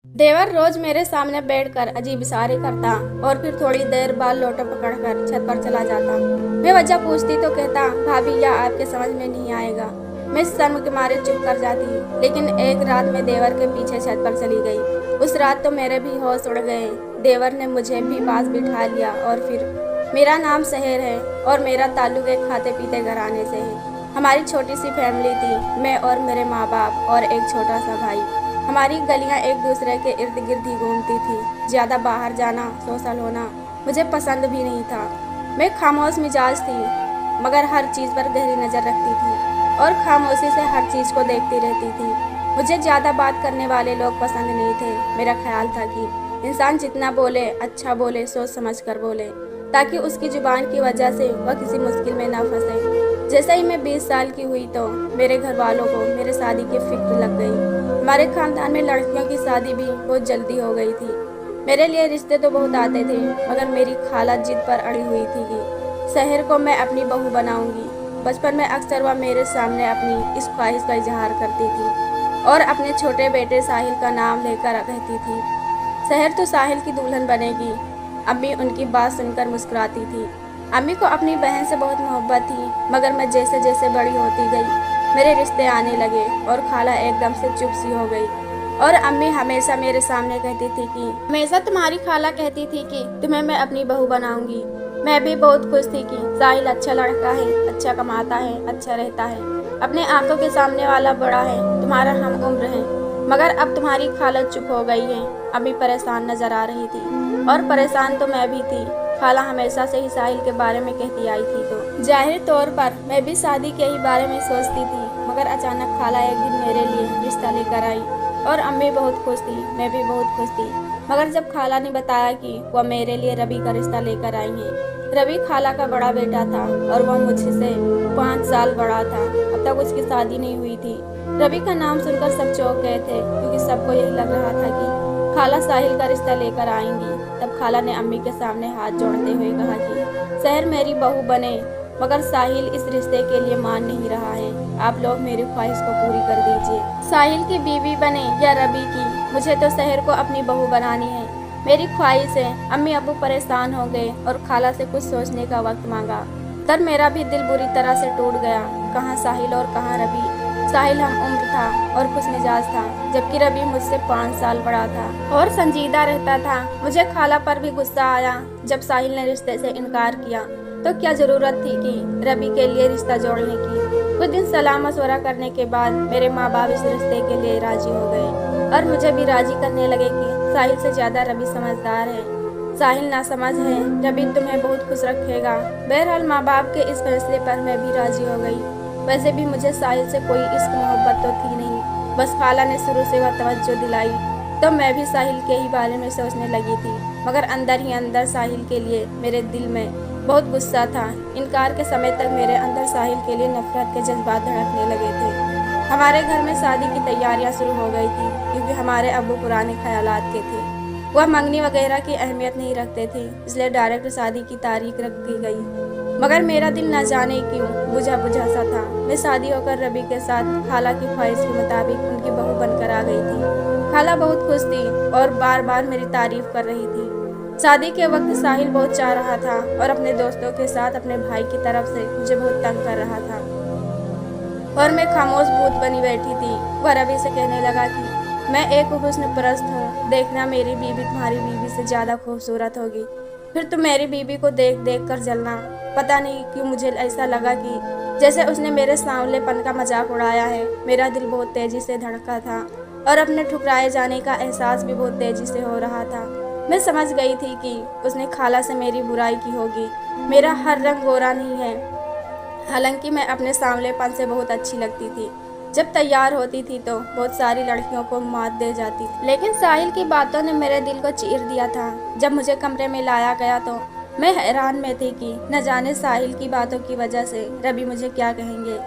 देवर रोज मेरे सामने बैठकर अजीब इशारे करता और फिर थोड़ी देर बाद लोटा पकड़कर छत पर चला जाता। मैं वजह पूछती तो कहता, भाभी यह आपके समझ में नहीं आएगा। मैं शर्म के मारे चुप कर जाती। लेकिन एक रात मैं देवर के पीछे छत पर चली गई। उस रात तो मेरे भी होश उड़ गए। देवर ने मुझे भी पास बिठा लिया और फिर मेरा नाम शहर है और मेरा ताल्लुक एक खाते पीते घराने से है। हमारी छोटी सी फैमिली थी, मैं और मेरे माँ बाप और एक छोटा सा भाई। हमारी गलियां एक दूसरे के इर्द गिर्द ही घूमती थी। ज़्यादा बाहर जाना, सोशल होना मुझे पसंद भी नहीं था। मैं खामोश मिजाज थी, मगर हर चीज़ पर गहरी नज़र रखती थी और खामोशी से हर चीज़ को देखती रहती थी। मुझे ज़्यादा बात करने वाले लोग पसंद नहीं थे। मेरा ख्याल था कि इंसान जितना बोले अच्छा बोले, सोच समझ कर बोले, ताकि उसकी जुबान की वजह से वह किसी मुश्किल में ना फंसे। जैसे ही मैं 20 साल की हुई तो मेरे घर वालों को मेरे शादी की फिक्र लग गई। हमारे खानदान में लड़कियों की शादी भी बहुत जल्दी हो गई थी। मेरे लिए रिश्ते तो बहुत आते थे, मगर मेरी खाला जिद पर अड़ी हुई थी कि शहर को मैं अपनी बहू बनाऊंगी। बचपन में अक्सर वह मेरे सामने अपनी इस ख्वाहिश का इजहार करती थी और अपने छोटे बेटे साहिल का नाम लेकर कहती थी, शहर तो साहिल की दुल्हन बनेगी। अम्मी उनकी बात सुनकर मुस्कुराती थी। अम्मी को अपनी बहन से बहुत मोहब्बत थी, मगर मैं जैसे जैसे बड़ी होती गई मेरे रिश्ते आने लगे और खाला एकदम से चुप सी हो गई। और अम्मी हमेशा मेरे सामने कहती थी कि हमेशा तुम्हारी खाला कहती थी कि तुम्हें मैं अपनी बहू बनाऊंगी। मैं भी बहुत खुश थी कि साहिल अच्छा लड़का है, अच्छा कमाता है, अच्छा रहता है, अपने आंखों के सामने वाला बड़ा है, तुम्हारा हम उम्र है। मगर अब तुम्हारी खाला चुप हो गई है। अम्मी परेशान नजर आ रही थी और परेशान तो मैं भी थी। खाला हमेशा से ही साहिल के बारे में कहती आई थी, तो जाहिर तौर पर मैं भी शादी के ही बारे में सोचती थी। मगर अचानक खाला एक दिन मेरे लिए रिश्ता लेकर आई और अम्मी बहुत खुश थी, मैं भी बहुत खुश थी। मगर जब खाला ने बताया कि वह मेरे लिए रवि का रिश्ता लेकर आई है। रवि खाला का बड़ा बेटा था और वह मुझसे 5 साल बड़ा था। अब तक उसकी शादी नहीं हुई थी। रवि का नाम सुनकर सब चौंक गए थे, क्योंकि सबको यही लग रहा था कि खाला साहिल का रिश्ता लेकर आएंगी। तब खाला ने अम्मी के सामने हाथ जोड़ते हुए कहा कि शहर मेरी बहू बने, मगर साहिल इस रिश्ते के लिए मान नहीं रहा है। आप लोग मेरी ख्वाहिश को पूरी कर दीजिए। साहिल की बीवी बने या रवि की, मुझे तो शहर को अपनी बहू बनानी है, मेरी ख्वाहिश है। अम्मी अबू परेशान हो गए और खाला से कुछ सोचने का वक्त मांगा। तब मेरा भी दिल बुरी तरह से टूट गया। कहाँ साहिल और कहाँ रवि। साहिल हम उम्र था और खुश मिजाज था, जबकि रवि मुझसे 5 साल बड़ा था और संजीदा रहता था। मुझे खाला पर भी गुस्सा आया जब साहिल ने रिश्ते से इनकार किया। तो क्या जरूरत थी कि रवि के लिए रिश्ता जोड़ने की। कुछ दिन सलाह मशवरा करने के बाद मेरे माँ बाप इस रिश्ते के लिए राजी हो गए और मुझे भी राजी करने लगे कि साहिल से ज्यादा रवि समझदार है, साहिल नासमझ है, रवि तुम्हें बहुत खुश रखेगा। बहरहाल माँ बाप के इस फैसले पर मैं भी राजी हो गई। वैसे भी मुझे साहिल से कोई इश्क मोहब्बत तो थी नहीं, बस खाला ने शुरू से वह तवज्जो दिलाई तो मैं भी साहिल के ही बारे में सोचने लगी थी। मगर अंदर ही अंदर साहिल के लिए मेरे दिल में बहुत गुस्सा था। इनकार के समय तक मेरे अंदर साहिल के लिए नफरत के जज्बात धड़कने लगे थे। हमारे घर में शादी की तैयारियां शुरू हो गई थी, क्योंकि हमारे अब्बू पुराने ख्यालात के थे। वह मंगनी वगैरह की अहमियत नहीं रखते थे, इसलिए डायरेक्ट शादी की तारीख रख दी गई। मगर मेरा दिल न जाने क्यों बुझा बुझा सा था। मैं शादी होकर रवि के साथ खाला की ख्वाहिश के मुताबिक उनकी बहू बनकर आ गई थी। खाला बहुत खुश थी और बार बार मेरी तारीफ कर रही थी। शादी के वक्त साहिल बहुत चाह रहा था और अपने दोस्तों के साथ अपने भाई की तरफ से मुझे बहुत तंग कर रहा था और मैं खामोश भूत बनी बैठी थी। वह रवि से कहने लगा कि मैं एक हुस्न परस्त हूँ, देखना मेरी बीवी तुम्हारी बीवी से ज्यादा खूबसूरत होगी, फिर तुम मेरी बीवी को देख देख कर जलना। पता नहीं क्यों मुझे ऐसा लगा कि जैसे उसने मेरे सांवलेपन का मजाक उड़ाया है। मेरा दिल बहुत तेजी से धड़का था और अपने ठुकराए जाने का एहसास भी बहुत तेजी से हो रहा था। मैं समझ गई थी कि उसने खाला से मेरी बुराई की होगी। मेरा हर रंग गोरा नहीं है, हालांकि मैं अपने सांवलेपन से बहुत अच्छी लगती थी। जब तैयार होती थी तो बहुत सारी लड़कियों को मात दे जाती, लेकिन साहिल की बातों ने मेरे दिल को चीर दिया था। जब मुझे कमरे में लाया गया तो मैं हैरान में थी कि न जाने साहिल की बातों की वजह से रवि मुझे क्या कहेंगे।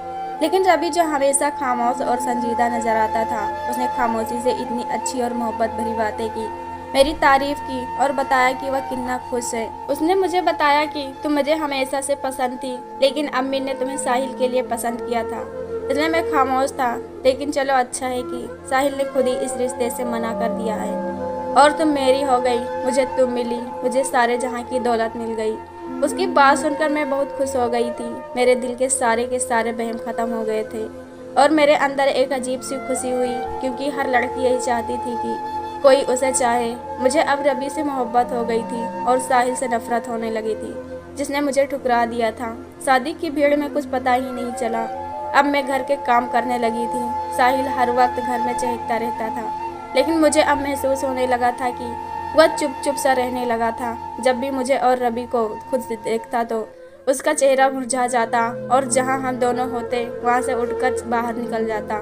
लेकिन रवि जो हमेशा खामोश और संजीदा नजर आता था, उसने खामोशी से इतनी अच्छी और मोहब्बत भरी बातें की, मेरी तारीफ की और बताया कि वह कितना खुश है। उसने मुझे बताया कि तुम मुझे हमेशा से पसंद थी, लेकिन अम्मी ने तुम्हें साहिल के लिए पसंद किया था। इसलिए मैं खामोश था। लेकिन चलो अच्छा है कि साहिल ने खुद ही इस रिश्ते से मना कर दिया है और तुम मेरी हो गई, मुझे तुम मिली, मुझे सारे जहाँ की दौलत मिल गई। उसकी बात सुनकर मैं बहुत खुश हो गई थी। मेरे दिल के सारे वहम खत्म हो गए थे और मेरे अंदर एक अजीब सी खुशी हुई, क्योंकि हर लड़की यही चाहती थी कि कोई उसे चाहे। मुझे अब रवि से मोहब्बत हो गई थी और साहिल से नफरत होने लगी थी, जिसने मुझे ठुकरा दिया था। शादी की भीड़ में कुछ पता ही नहीं चला। अब मैं घर के काम करने लगी थी। साहिल हर वक्त घर में चहकता रहता था, लेकिन मुझे अब महसूस होने लगा था कि वह चुप चुप सा रहने लगा था। जब भी मुझे और रवि को खुद देखता तो उसका चेहरा मुरझा जाता और जहां हम दोनों होते वहां से उठकर बाहर निकल जाता।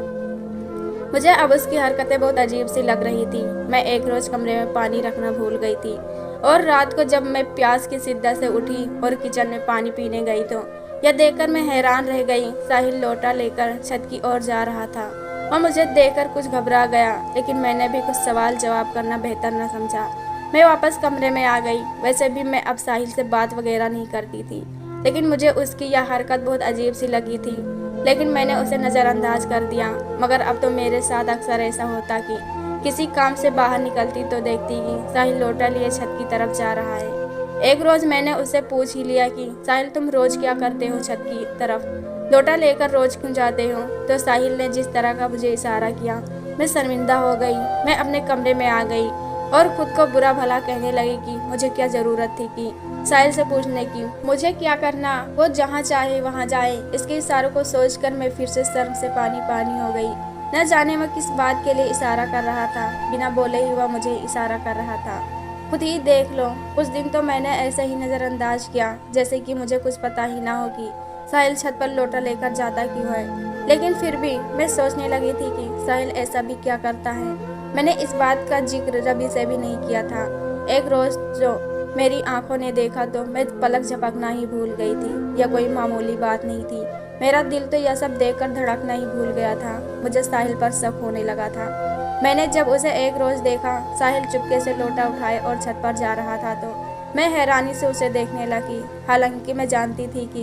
मुझे अब उसकी हरकतें बहुत अजीब सी लग रही थी। मैं एक रोज कमरे में पानी रखना भूल गई थी और रात को जब मैं प्यास की शिद्दत से उठी और किचन में पानी पीने गई तो यह देखकर मैं हैरान रह गई। साहिल लोटा लेकर छत की ओर जा रहा था और मुझे देखकर कुछ घबरा गया, लेकिन मैंने भी कुछ सवाल जवाब करना बेहतर न समझा। मैं वापस कमरे में आ गई। वैसे भी मैं अब साहिल से बात वगैरह नहीं करती थी, लेकिन मुझे उसकी यह हरकत बहुत अजीब सी लगी थी। लेकिन मैंने उसे नज़रअंदाज कर दिया। मगर अब तो मेरे साथ अक्सर ऐसा होता कि किसी काम से बाहर निकलती तो देखती कि साहिल लोटा लिए छत की तरफ जा रहा है। एक रोज़ मैंने उससे पूछ ही लिया कि साहिल तुम रोज़ क्या करते हो छत की तरफ, लोटा लेकर रोज़ क्यों जाते हो? तो साहिल ने जिस तरह का मुझे इशारा किया, मैं शर्मिंदा हो गई। मैं अपने कमरे में आ गई और खुद को बुरा भला कहने लगी कि मुझे क्या ज़रूरत थी कि साहिल से पूछने की, मुझे क्या करना, वो जहाँ चाहे वहाँ जाए। इसके इशारों को सोचकर मैं फिर से शर्म से पानी पानी हो गई। न जाने वह किस बात के लिए इशारा कर रहा था। बिना बोले ही वह मुझे इशारा कर रहा था। खुद ही देख लो, उस दिन तो मैंने ऐसे ही नज़रअंदाज किया जैसे कि मुझे कुछ पता ही ना हो कि साहिल छत पर लोटा लेकर जाता क्यों है। लेकिन फिर भी मैं सोचने लगी थी कि साहिल ऐसा भी क्या करता है। मैंने इस बात का जिक्र रवि से भी नहीं किया था। एक रोज़ जो मेरी आंखों ने देखा तो मैं पलक झपकना ही भूल गई थी। यह कोई मामूली बात नहीं थी। मेरा दिल तो यह सब देखकर धड़कना ही भूल गया था। मुझे साहिल पर शक होने लगा था। मैंने जब उसे एक रोज़ देखा, साहिल चुपके से लोटा उठाए और छत पर जा रहा था, तो मैं हैरानी से उसे देखने लगी। हालांकि मैं जानती थी कि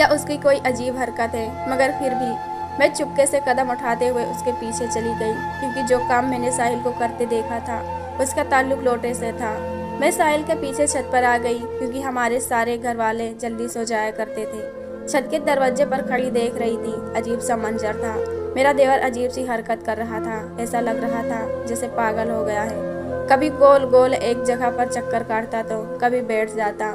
यह उसकी कोई अजीब हरकत है, मगर फिर भी मैं चुपके से कदम उठाते हुए उसके पीछे चली गई, क्योंकि जो काम मैंने साहिल को करते देखा था उसका ताल्लुक लोटे से था। मैं साहिल के पीछे छत पर आ गई, क्योंकि हमारे सारे घर वाले जल्दी सो जाया करते थे। छत के दरवाजे पर खड़ी देख रही थी। अजीब सा मंजर था। मेरा देवर अजीब सी हरकत कर रहा था। ऐसा लग रहा था जैसे पागल हो गया है। कभी गोल गोल एक जगह पर चक्कर काटता तो कभी बैठ जाता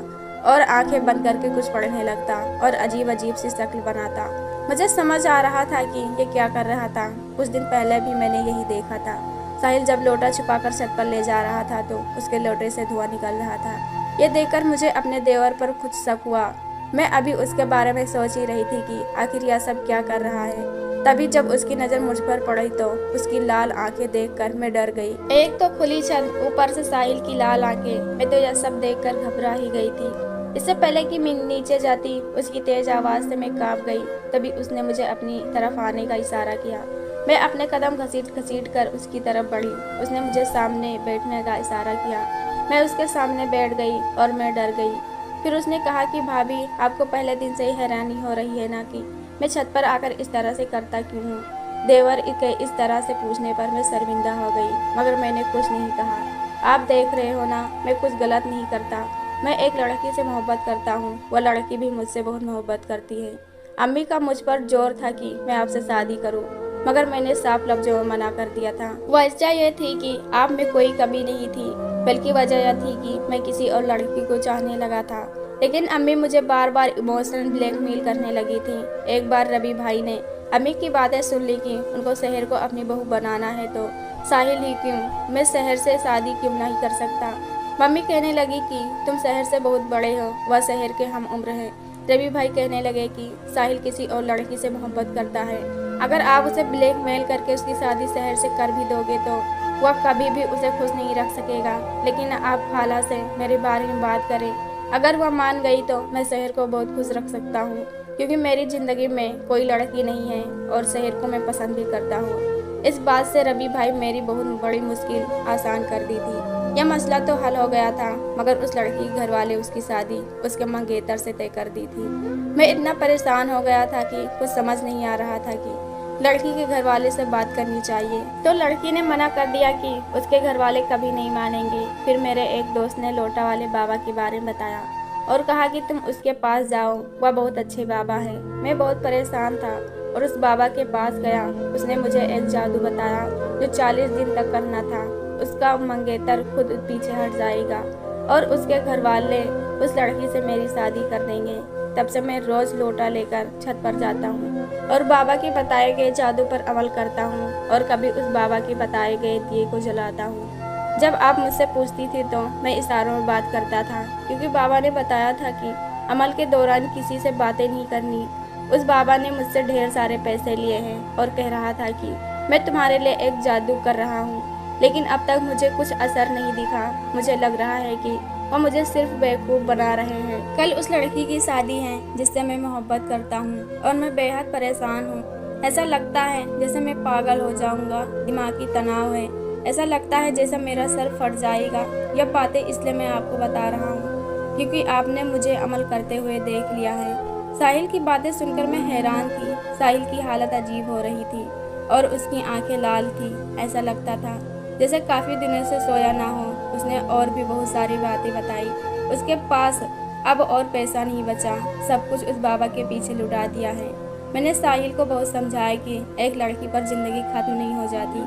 और आंखें बंद करके कुछ पढ़ने लगता और अजीब अजीब सी शक्ल बनाता। मुझे समझ आ रहा था कि ये क्या कर रहा था। कुछ दिन पहले भी मैंने यही देखा था। साहिल जब लोटा छुपाकर छत पर ले जा रहा था तो उसके लोटे से धुआं निकल रहा था। ये देखकर मुझे अपने देवर पर कुछ शक हुआ। मैं अभी उसके बारे में सोच ही रही थी कि आखिर यह सब क्या कर रहा है। तभी जब उसकी नज़र मुझ पर पड़ी तो उसकी लाल आंखें देखकर मैं डर गई। एक तो खुली छत, ऊपर से साहिल की लाल आंखें। मैं तो यह सब देखकर घबरा ही गई थी। इससे पहले कि मैं नीचे जाती, उसकी तेज आवाज़ से मैं कांप गई। तभी उसने मुझे अपनी तरफ आने का इशारा किया। मैं अपने कदम घसीट कर उसकी तरफ बढ़ी। उसने मुझे सामने बैठने का इशारा किया। मैं उसके सामने बैठ गई और मैं डर गई। फिर उसने कहा कि भाभी, आपको पहले दिन से ही हैरानी हो रही है ना कि मैं छत पर आकर इस तरह से करता क्यों हूँ। देवर के इस तरह से पूछने पर मैं शर्मिंदा हो गई, मगर मैंने कुछ नहीं कहा। आप देख रहे हो ना, मैं कुछ गलत नहीं करता। मैं एक लड़की से मोहब्बत करता हूँ, वह लड़की भी मुझसे बहुत मोहब्बत करती है। अम्मी का मुझ पर जोर था कि मैं आपसे शादी करूँ, मगर मैंने साफ लफ्जों में मना कर दिया था। वजह यह थी कि आप में कोई कमी नहीं थी, बल्कि वजह यह थी कि मैं किसी और लड़की को चाहने लगा था। लेकिन अम्मी मुझे बार बार इमोशनल ब्लैकमेल करने लगी थी। एक बार रवि भाई ने अम्मी की बातें सुन ली कि उनको शहर को अपनी बहू बनाना है, तो साहिल ही क्यों, मैं शहर से शादी क्यों नहीं कर सकता। मम्मी कहने लगी कि तुम शहर से बहुत बड़े हो, वह शहर के हम उम्र हैं। रवि भाई कहने लगे कि साहिल किसी और लड़की से मोहब्बत करता है। अगर आप उसे ब्लैकमेल करके उसकी शादी शहर से कर भी दोगे तो वह कभी भी उसे खुश नहीं रख सकेगा। लेकिन आप खाला से मेरे बारे में बात करें, अगर वह मान गई तो मैं शहर को बहुत खुश रख सकता हूँ, क्योंकि मेरी ज़िंदगी में कोई लड़की नहीं है और शहर को मैं पसंद भी करता हूँ। इस बात से रवि भाई मेरी बहुत बड़ी मुश्किल आसान कर दी थी। यह मसला तो हल हो गया था, मगर उस लड़की के घर वाले उसकी शादी उसके मंगेतर से तय कर दी थी। मैं इतना परेशान हो गया था कि कुछ समझ नहीं आ रहा था कि लड़की के घर वाले से बात करनी चाहिए। तो लड़की ने मना कर दिया कि उसके घर वाले कभी नहीं मानेंगे। फिर मेरे एक दोस्त ने लोटा वाले बाबा के बारे में बताया और कहा कि तुम उसके पास जाओ, वह बहुत अच्छे बाबा है। मैं बहुत परेशान था और उस बाबा के पास गया। उसने मुझे एक जादू बताया जो 40 दिन तक करना था। उसका मंगेतर खुद पीछे हट जाएगा और उसके घर वाले उस लड़की से मेरी शादी कर देंगे। तब से मैं रोज लोटा लेकर छत पर जाता हूँ और बाबा के बताए गए जादू पर अमल करता हूँ और कभी उस बाबा के बताए गए दिए को जलाता हूँ। जब आप मुझसे पूछती थी तो मैं इशारों में बात करता था, क्योंकि बाबा ने बताया था कि अमल के दौरान किसी से बातें नहीं करनी। उस बाबा ने मुझसे ढेर सारे पैसे लिए हैं और कह रहा था कि मैं तुम्हारे लिए एक जादू कर रहा हूँ, लेकिन अब तक मुझे कुछ असर नहीं दिखा। मुझे लग रहा है कि वह मुझे सिर्फ बेवकूफ़ बना रहे हैं। कल उस लड़की की शादी है जिससे मैं मोहब्बत करता हूँ और मैं बेहद परेशान हूँ। ऐसा लगता है जैसे मैं पागल हो जाऊँगा। दिमागी तनाव है। ऐसा लगता है जैसे मेरा सर फट जाएगा। यह बातें इसलिए मैं आपको बता रहा हूँ क्योंकि आपने मुझे अमल करते हुए देख लिया है। साहिल की बातें सुनकर मैं हैरान थी। साहिल की हालत अजीब हो रही थी और उसकी आंखें लाल थी। ऐसा लगता था जैसे काफ़ी दिनों से सोया ना हो। उसने और भी बहुत सारी बातें बताई। उसके पास अब और पैसा नहीं बचा, सब कुछ उस बाबा के पीछे लुटा दिया है। मैंने साहिल को बहुत समझाया कि एक लड़की पर जिंदगी खत्म नहीं हो जाती।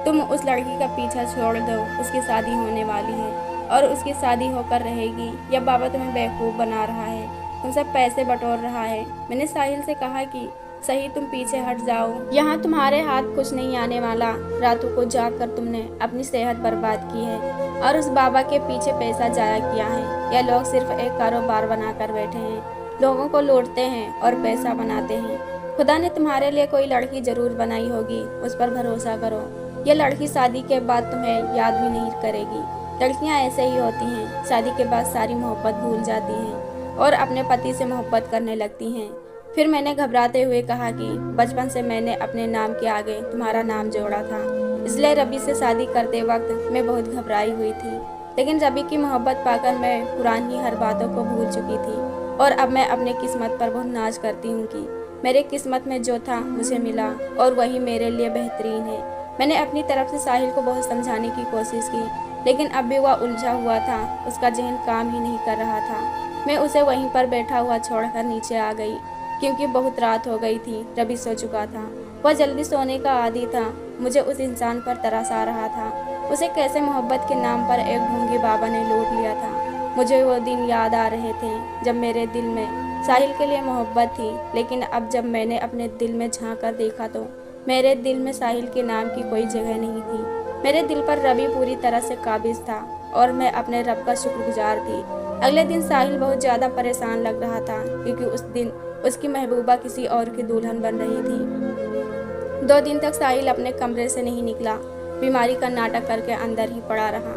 तुम उस लड़की का पीछा छोड़ दो, उसकी शादी होने वाली है और उसकी शादी होकर रहेगी। यह बाबा तुम्हें बेवकूफ़ बना रहा है, तुमसे पैसे बटोर रहा है। मैंने साहिल से कहा कि सही, तुम पीछे हट जाओ, यहाँ तुम्हारे हाथ कुछ नहीं आने वाला। रातों को जागकर तुमने अपनी सेहत बर्बाद की है और उस बाबा के पीछे पैसा जाया किया है। यह लोग सिर्फ एक कारोबार बनाकर बैठे हैं, लोगों को लूटते हैं और पैसा बनाते हैं। खुदा ने तुम्हारे लिए कोई लड़की जरूर बनाई होगी, उस पर भरोसा करो। यह लड़की शादी के बाद तुम्हें याद भी नहीं करेगी। लड़कियां ऐसे ही होती हैं, शादी के बाद सारी मोहब्बत भूल जाती हैं और अपने पति से मोहब्बत करने लगती हैं। फिर मैंने घबराते हुए कहा कि बचपन से मैंने अपने नाम के आगे तुम्हारा नाम जोड़ा था, इसलिए रवि से शादी करते वक्त मैं बहुत घबराई हुई थी। लेकिन रवि की मोहब्बत पाकर मैं पुरानी हर बातों को भूल चुकी थी और अब मैं अपने किस्मत पर बहुत नाज करती हूँ कि मेरे किस्मत में जो था मुझे मिला और वही मेरे लिए बेहतरीन है। मैंने अपनी तरफ से साहिल को बहुत समझाने की कोशिश की, लेकिन अब भी वह उलझा हुआ था। उसका जहन काम ही नहीं कर रहा था। मैं उसे वहीं पर बैठा हुआ छोड़कर नीचे आ गई क्योंकि बहुत रात हो गई थी। रवि सो चुका था, वह जल्दी सोने का आदी था। मुझे उस इंसान पर तरस आ रहा था। उसे कैसे मोहब्बत के नाम पर एक ढोंगी बाबा ने लूट लिया था। मुझे वो दिन याद आ रहे थे जब मेरे दिल में साहिल के लिए मोहब्बत थी, लेकिन अब जब मैंने अपने दिल में झांक कर देखा तो मेरे दिल में साहिल के नाम की कोई जगह नहीं थी। मेरे दिल पर रवि पूरी तरह से काबिज था और मैं अपने रब का शुक्रगुजार थी। अगले दिन साहिल बहुत ज़्यादा परेशान लग रहा था क्योंकि उस दिन उसकी महबूबा किसी और की दुल्हन बन रही थी। 2 दिन तक साहिल अपने कमरे से नहीं निकला, बीमारी का नाटक करके अंदर ही पड़ा रहा।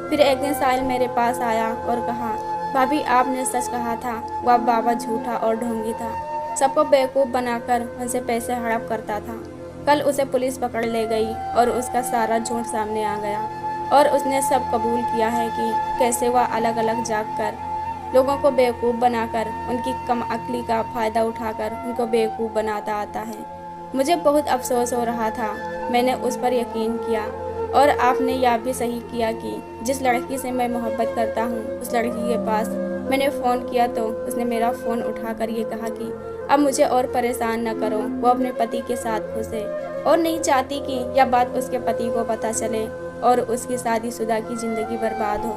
फिर एक दिन साहिल मेरे पास आया और कहा, भाभी आपने सच कहा था, वह बाबा झूठा और ढोंगी था, सबको बेवकूफ़ बनाकर उनसे पैसे हड़प करता था। कल उसे पुलिस पकड़ ले गई और उसका सारा झूठ सामने आ गया और उसने सब कबूल किया है कि कैसे वह अलग अलग जाकर लोगों को बेवकूफ़ बनाकर उनकी कम अक्ली का फ़ायदा उठाकर उनको बेवकूफ़ बनाता आता है। मुझे बहुत अफसोस हो रहा था। मैंने उस पर यकीन किया और आपने यह भी सही किया कि जिस लड़की से मैं मोहब्बत करता हूँ उस लड़की के पास मैंने फ़ोन किया तो उसने मेरा फ़ोन उठाकर ये कहा कि अब मुझे और परेशान न करो। वो अपने पति के साथ खुश है और नहीं चाहती कि यह बात उसके पति को पता चले और उसकी शादीशुदा की ज़िंदगी बर्बाद हो।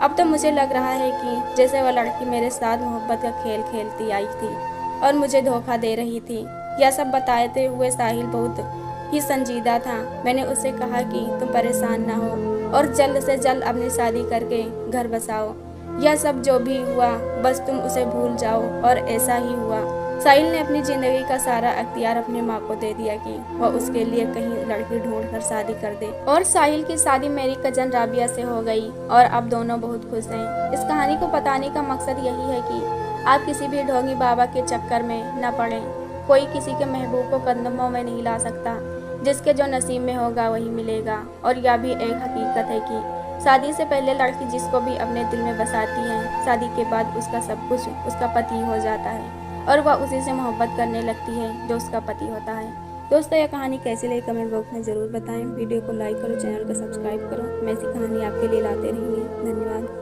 अब तो मुझे लग रहा है कि जैसे वह लड़की मेरे साथ मोहब्बत का खेल खेलती आई थी और मुझे धोखा दे रही थी। यह सब बताते हुए साहिल बहुत ही संजीदा था। मैंने उससे कहा कि तुम परेशान ना हो और जल्द से जल्द अपनी शादी करके घर बसाओ। यह सब जो भी हुआ बस तुम उसे भूल जाओ और ऐसा ही हुआ। साहिल ने अपनी ज़िंदगी का सारा अख्तियार अपनी माँ को दे दिया कि वह उसके लिए कहीं लड़की ढूंढ कर शादी कर दे और साहिल की शादी मेरी कजन राबिया से हो गई और अब दोनों बहुत खुश हैं। इस कहानी को बताने का मकसद यही है कि आप किसी भी ढोंगी बाबा के चक्कर में न पड़ें। कोई किसी के महबूब को कदमों में नहीं ला सकता। जिसके जो नसीब में होगा वही मिलेगा। और यह भी एक हकीकत है कि शादी से पहले लड़की जिसको भी अपने दिल में बसाती है, शादी के बाद उसका सब कुछ उसका पति हो जाता है और वह उसी से मोहब्बत करने लगती है जो उसका पति होता है। दोस्तों, यह कहानी कैसी लगी कमेंट बॉक्स में ज़रूर बताएं। वीडियो को लाइक करो, चैनल को सब्सक्राइब करो। मैं ऐसी कहानी आपके लिए लाते रहेंगे। धन्यवाद।